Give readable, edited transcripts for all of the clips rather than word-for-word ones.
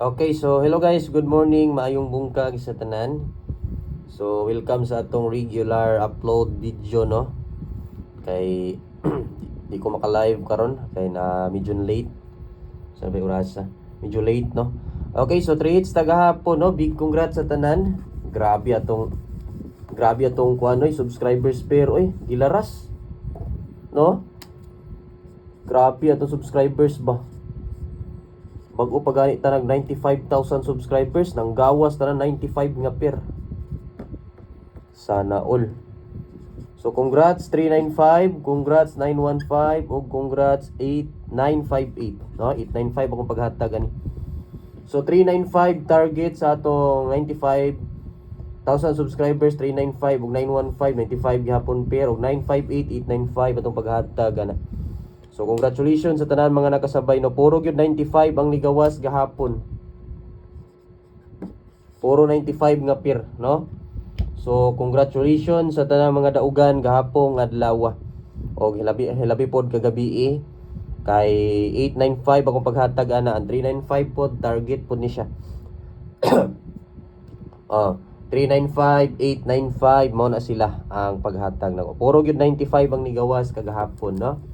Okay, so hello guys, good morning, maayong bungkag sa tanan. So welcome sa atong regular upload video, no. Kay di ko maka-live karon kay na medyo late. Sabi orasa, medyo late, no. Okay, so 3 hits tagahapon, no. Big congrats sa tanan. Grabe atong kuanoy subscribers pair oy, gilaras. No? Grabe atong subscribers ba. Bago pa gani tanag 95,000 subscribers, nang gawas na 95 nga per. Sana all. So congrats 395, congrats 915, ug congrats 8958, no? 895 akong paghatag ani. So 395 target sa atong 95,000 subscribers, 395 ug 915, 95 gihapon per, ug 958, 895 atong paghatag ana. So congratulations sa tanan mga nakasabay, no. Puro gyud 95 ang nigawas gahapon. Puro 95 nga per, no. So congratulations sa tanan mga daugan gahapon adlaw. Og hilabi pod kagabi kay 895 akong paghatag ana, ang 395 pod target pod ni siya. 395, 895 mao na sila ang paghatag nako. Puro gyud 95 ang nigawas kagahapon, no.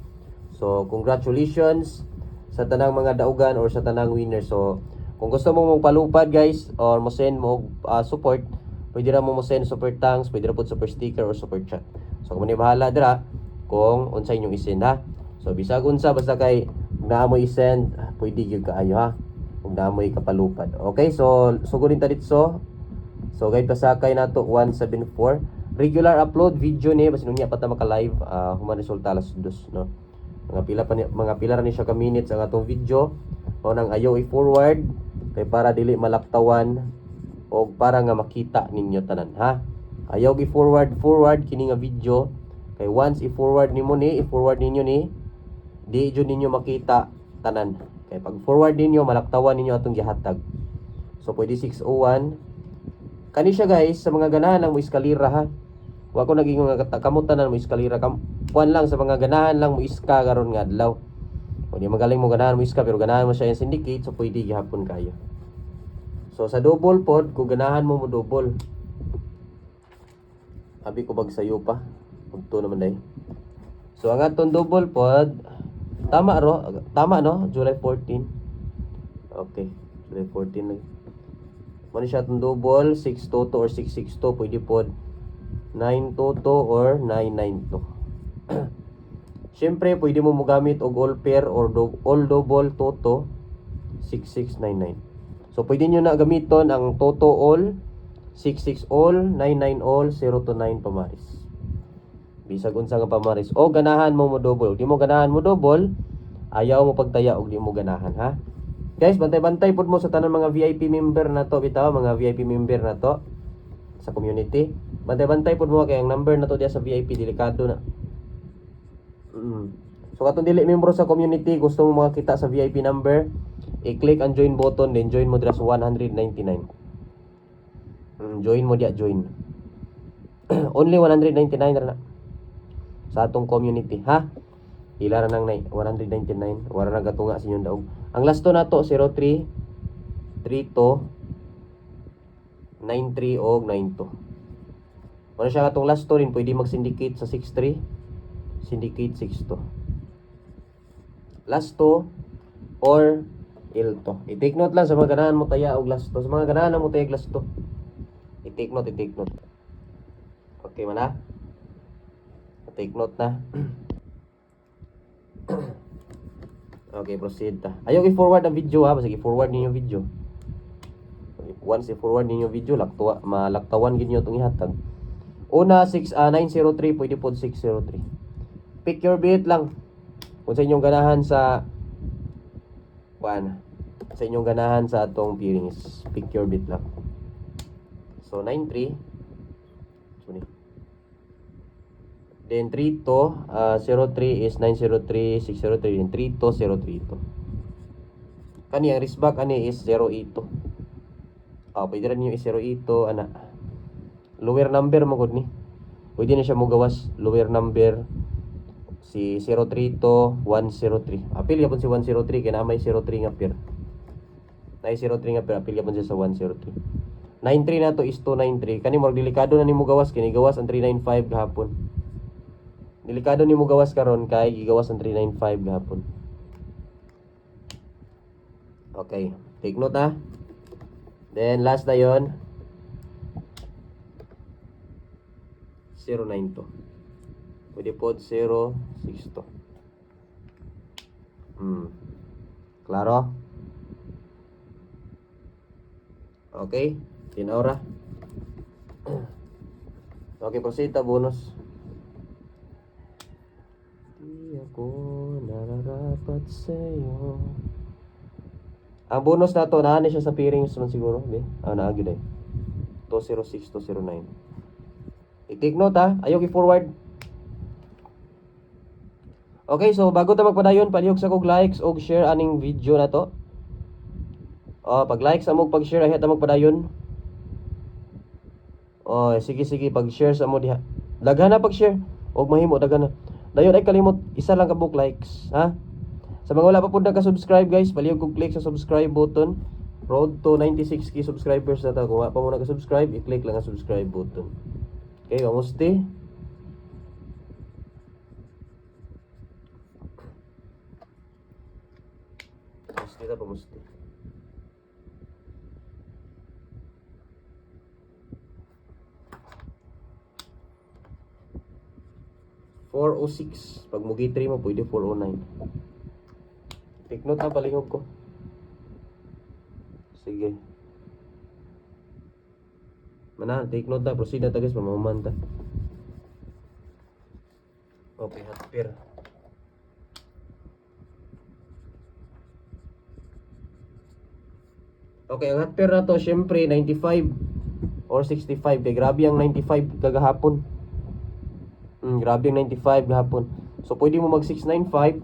So, congratulations sa tanang mga daugan or sa tanang winner. So, kung gusto mo magpalupad guys or mo send mo support, pwede ra mo send super thanks, pwede ra po super sticker or super chat. So, kung ni bahala dira kung unsa inyong isend, ha. So, bisag unsa basta kay naamoy i-send, pwede gyud kaayo, ha. Kung naamoy kapalupad. Okay, so sugurin ta ditso. So, guide pasakay nato 174. Regular upload video ni basta nunya pa ta maka-live, human resulta alas 2, no. Mga pila ra ni siya ka minutes ang atong video. Mao nang ayaw i-forward kay para dili malaptawan o para nga makita ninyo tanan, ha. Ayaw i-forward kini nga video kay once i-forward ninyo ni di jud ninyo makita tanan. Kay pag forward ninyo malaktawan ninyo atong gihatag. So pwede 601 kani siya guys sa mga ganahan lang mo eskalera, ha. Wa ko naging mga kamutan na mo eskalera kuan lang sa mga ganahan lang mo iska karon nga adlaw. O di magaling mo ganahan mo iska pero ganahan mo siya yung syndicate, so pwede gihapon kayo. So sa double pod kung ganahan mo double. Abi ko bag sayo pa. Pagto naman dai. So ang atong double pod tama no, July 14. Okay, July 14 lang. Mano siya atong double 622 or 662 pwede pod 922 or 992. Siyempre, pwede mo gamit og all pair or all double toto 6699. So, pwede nyo na gamiton ang toto all, 66 all, 99 all, 029 pamaris. Bisag unsa nga pamaris. O ganahan mo double. Di mo ganahan mo double, ayaw mo pagtaya og di mo ganahan, ha. Guys, bantay-bantay pod mo sa tanan mga VIP member na to, bitaw mga VIP member na to sa community. Bantay-bantay pod mo kay ang number na to diya sa VIP delikado na. So katong dili membro sa community, gusto mo makakita sa VIP number, i-click ang join button, then join mo dira sa 199. Join mo diya, join. Only 199 ra na sa atong community, ha. Ila ra nang 199, wala na gatunga sa inyong daog. Ang lasto nato 03 32 93 og 92. Wala siya katong last to rin, pwede mag-syndicate sa 63, syndicate 62. Last to or L to. I-take note lang sa mga ganahan mo taya og last to. Sa mga ganahan mo taya og last to. I-take note. Okay man, ha? I-take note na. Okay, proceed ta. Ayaw i-forward ang video, ha. Basta i-forward ninyo video. Once i-forward ninyo video, malaktawan gid niyo itong ihatag. Una 903, pwede po 603. Pick your beat lang. Kung sa inyong ganahan sa inyong ganahan sa atong peerings, pick your beat lang. So 93. Sorry. Then 3 to 03 is 903, 603, then 3 to 03 to. Kani ang risback ani is 08 to. Pwede rin yung i-08 to ana. Lower number mo gud ni. Pwede na siya mo gawas lower number Si 03 to 103. Apil yapon si 103 kaya na may 03 nga pair. Na 03 nga pair apil yapon siya sa 103. 93 na to is 293. Kani mo delikado na nimo gawas kini gawas ang 395 gahapon. Delikado nimo gawas karon kay gigawas ang 395 gahapon. Okay, take note ha. Then last na yon 092. Pwede po 062. Klaro? Okay, tinaura. Okay, proceed ta bonus. Di ako nararapat sa'yo. Ang bonus na to, nahan siya sa pairings man siguro. Naagi na 206, 209. I-take note ha. Ayaw i-forward. Okay, so bago ta magpadayon, palihog sa kog likes o share aning video na to. Pag likes amo pag share ay ta magpadayon. Sige pag share sa mo diha. Daghan na pag share og mahimo daghan na. Dayon ay kalimot isa lang ka book likes, ha? Sa mga wala pa pud naka-subscribe guys, palihog kog click sa subscribe button. Road to 96k subscribers na ta. Kung wala pa mo naka-subscribe, i-click lang ang subscribe button. Okay, kamusta? Kita pa musti. $406. Pag mo gate 3 mo, pwede 409. Take note na palingog ko. Sige. Mana, take note na. Proceed na ta guys. Mamamanta. Okay, hot pair. Okay, ang hot pair na to, syempre, 95 or 65. Kaya grabe ang 95 kagahapon. Grabe ang 95 gahapon. So, pwede mo mag 695.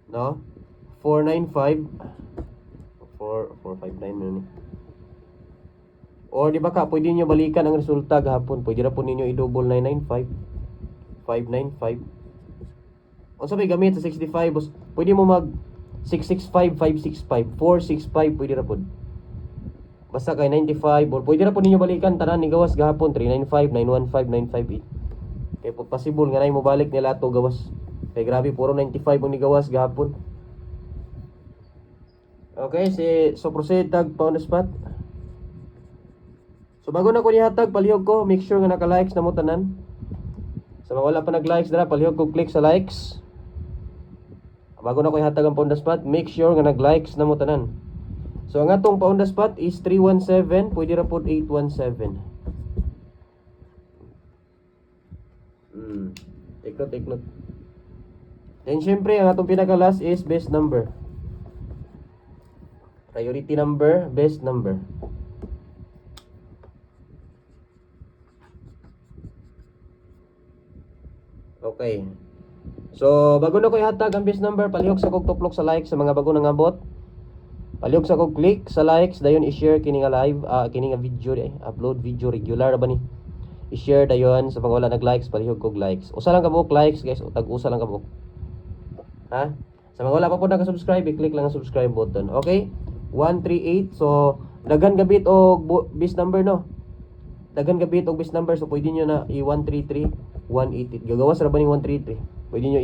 No? 495. 459 na ni. Or di ba ka, pwede nyo balikan ang resulta gahapon. Pwede na po ninyo i-double 995. 595. O sabi, gamit sa 65. Pwede mo mag 665, 565, 465 pwede ra pod. Basta kay 95 or pwede ra po ninyo balikan tanan ni gawas gahapon 395, 915, 958. Kay po possible nga nay mo balik nila to gawas. Kay grabe puro 95 ang ni gawas gahapon. Okay, so proceed tag pa on the spot. So bago na ko nihatag palihog ko, make sure nga naka-likes na mo tanan. Sa mga wala pa nag-likes dara, palihog ko click sa likes. Bago na ko ihatag ang pa on the spot, make sure nga nag-likes na mo tanan. So ang atong pa on the spot is 317, pwede ra pod 817. Take note. Then syempre ang atong pinaka last is best number. Priority number, best number. Okay. So, bago na ko ihatag ang best number, palihog sa kog tuplok sa like sa mga bago nang abot. Palihog sa kog click sa likes, dayon i-share kini nga live, kini nga video, upload video regular ba ni. I-share dayon sa mga wala nag-likes, palihog kog likes. Usa lang ka buok likes guys, o tag-usa lang ka buok. Ha? Sa mga wala pa po naka-subscribe, i-click lang ang subscribe button. Okay? 138. So, daghan gabit og best number no. Daghan gabit og best number, so pwede niyo na i-133, 188. Gagawas ra ba ni 133? Pwede nyo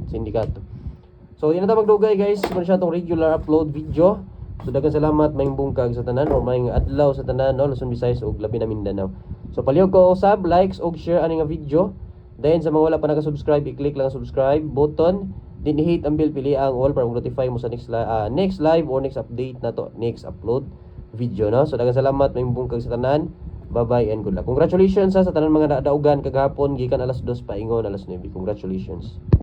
sindikato. So, yun na tayo magdugay guys. Kung siya itong regular upload video. So, daghang salamat may bungkag sa tanan or may adlaw sa tanan, no? Luzon, Visayas o labi na Mindanao. So, palihog ko usab, likes o share ani nga video. Then sa mga wala pa naka-subscribe, i-click lang ang subscribe button. Then i-hit ang bell, pili ang all para mag-notify mo sa next live or next update na to, next upload video, no? So, daghang salamat may bungkag sa tanan. Bye-bye and good luck. Congratulations sa tanan mga daugan kagahapon gikan alas 2 paingon alas 9. Congratulations.